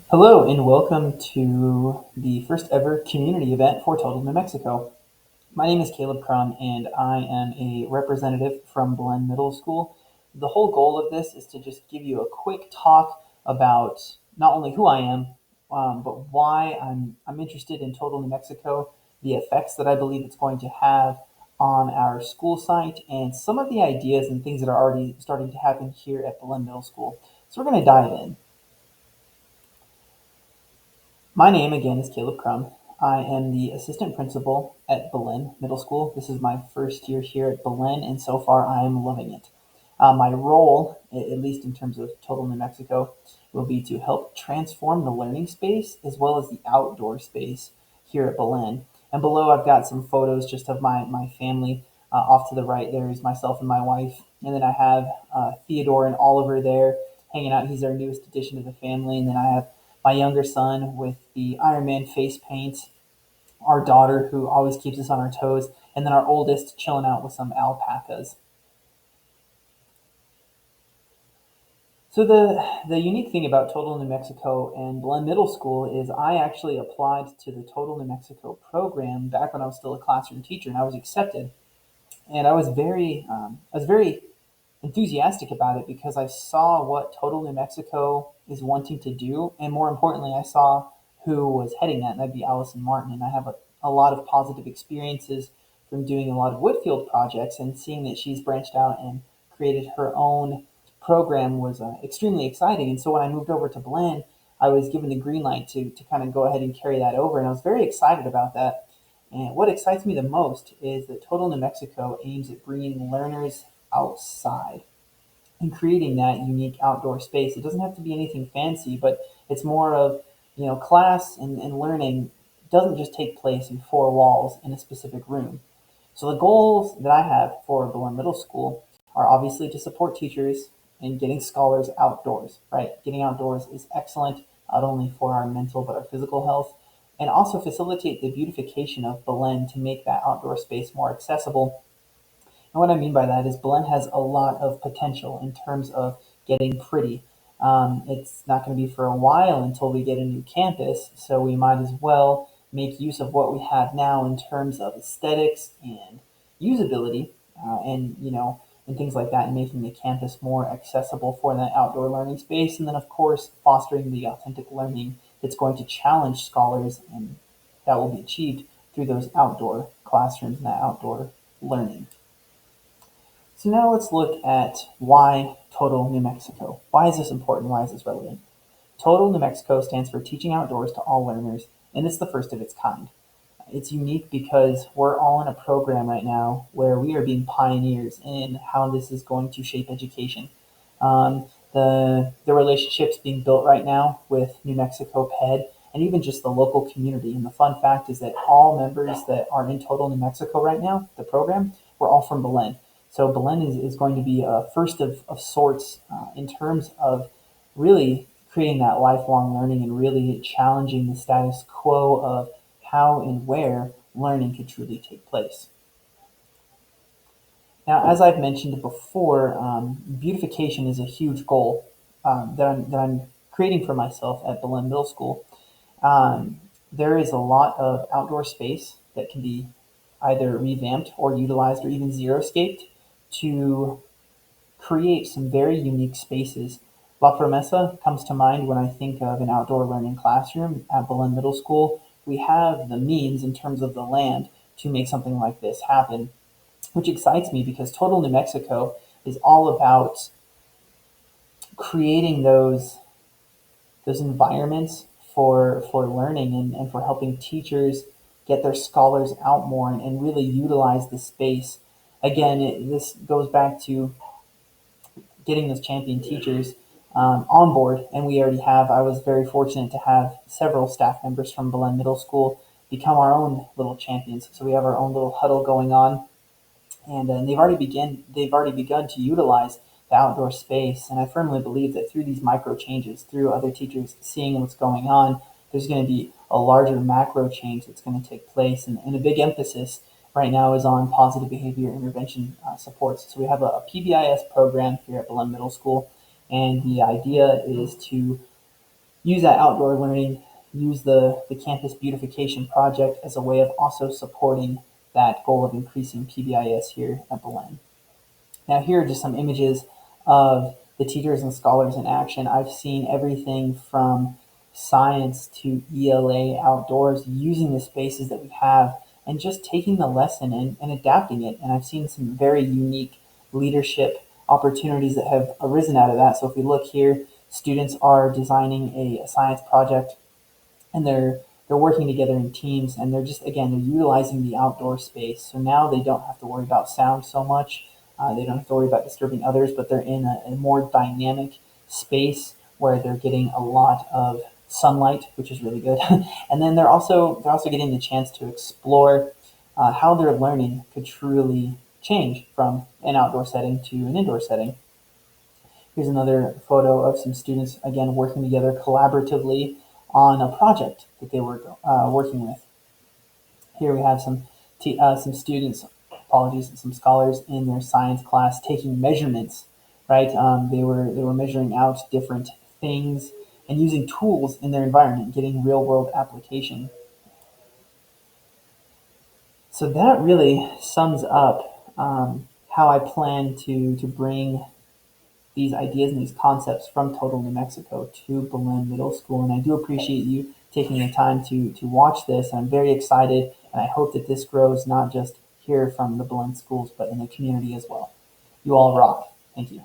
Hello and welcome to the first ever community event for Total New Mexico. My name is Caleb Crum and I am a representative from Belen Middle School. The whole goal of this is to just give you a quick talk about not only who I am, but why I'm interested in Total New Mexico, the effects that I believe it's going to have on our school site, and some of the ideas and things that are already starting to happen here at Belen Middle School. So we're going to dive in. My name again is Caleb Crum. I am the assistant principal at Belen Middle School. This is my first year here at Belen, and so far I am loving it. My role, at least in terms of Total New Mexico, will be to help transform the learning space as well as the outdoor space here at Belen. And below, I've got some photos just of my family. Off to the right, there is myself and my wife, and then I have Theodore and Oliver there hanging out. He's our newest addition to the family, and then I have my younger son with the Iron Man face paint, our daughter who always keeps us on our toes, and then our oldest chilling out with some alpacas. So the unique thing about Total New Mexico and Belen Middle School is I actually applied to the Total New Mexico program back when I was still a classroom teacher, and I was accepted. And I was very enthusiastic about it because I saw what Total New Mexico is wanting to do, and more importantly, I saw who was heading that, and that'd be Allison Martin. And I have a lot of positive experiences from doing a lot of Whitfield projects, and seeing that she's branched out and created her own program was extremely exciting. And so when I moved over to Belen, I was given the green light to kind of go ahead and carry that over, and I was very excited about that. And what excites me the most is that Total New Mexico aims at bringing learners outside and creating that unique outdoor space. It doesn't have to be anything fancy, but it's more of, class and learning doesn't just take place in four walls in a specific room. So the goals that I have for Belen Middle School are obviously to support teachers in getting scholars outdoors, right? Getting outdoors is excellent, not only for our mental but our physical health, and also facilitate the beautification of Belen to make that outdoor space more accessible. And what I mean by that is Belen has a lot of potential in terms of getting pretty. It's not going to be for a while until we get a new campus, so we might as well make use of what we have now in terms of aesthetics and usability, and things like that, and making the campus more accessible for that outdoor learning space, and then of course fostering the authentic learning that's going to challenge scholars, and that will be achieved through those outdoor classrooms and that outdoor learning. So now let's look at why Total New Mexico. Why is this important? Why is this relevant? Total New Mexico stands for Teaching Outdoors to All Learners, and it's the first of its kind. It's unique because we're all in a program right now where we are being pioneers in how this is going to shape education. The relationships being built right now with New Mexico PED and even just the local community. And the fun fact is that all members that are in Total New Mexico right now, the program, we're all from Belen. So Belen is going to be a first of sorts in terms of really creating that lifelong learning and really challenging the status quo of how and where learning could truly take place. Now, as I've mentioned before, beautification is a huge goal that I'm creating for myself at Belen Middle School. There is a lot of outdoor space that can be either revamped or utilized or even zero-scaped to create some very unique spaces. La Promesa comes to mind when I think of an outdoor learning classroom at Belen Middle School. We have the means in terms of the land to make something like this happen, which excites me because Total New Mexico is all about creating those environments for learning and for helping teachers get their scholars out more and really utilize the space. Again, this goes back to getting those champion teachers on board, and we already have. I was very fortunate to have several staff members from Belen Middle School become our own little champions. So we have our own little huddle going on, and they've already begun to utilize the outdoor space. And I firmly believe that through these micro changes, through other teachers seeing what's going on, there's going to be a larger macro change that's going to take place. And a big emphasis right now is on positive behavior intervention supports. So we have a PBIS program here at Belen Middle School, and the idea is to use that outdoor learning, use the campus beautification project as a way of also supporting that goal of increasing PBIS here at Belen. Now here are just some images of the teachers and scholars in action. I've seen everything from science to ELA outdoors, using the spaces that we have and just taking the lesson and adapting it. And I've seen some very unique leadership opportunities that have arisen out of that. So if we look here, students are designing a science project, and they're working together in teams, and they're just, again, they're utilizing the outdoor space. So now they don't have to worry about sound so much. They don't have to worry about disturbing others, but they're in a more dynamic space where they're getting a lot of sunlight, which is really good. And then they're also getting the chance to explore how their learning could truly change from an outdoor setting to an indoor setting. Here's another photo of some students, again, working together collaboratively on a project that they were working with. Here we have some students, apologies, some scholars in their science class taking measurements. Right, they were measuring out different things and using tools in their environment, getting real world application. So that really sums up how I plan to bring these ideas and these concepts from Total New Mexico to Belen Middle School. And I do appreciate you taking the time to watch this. I'm very excited, and I hope that this grows not just here from the Belen schools, but in the community as well. You all rock. Thank you.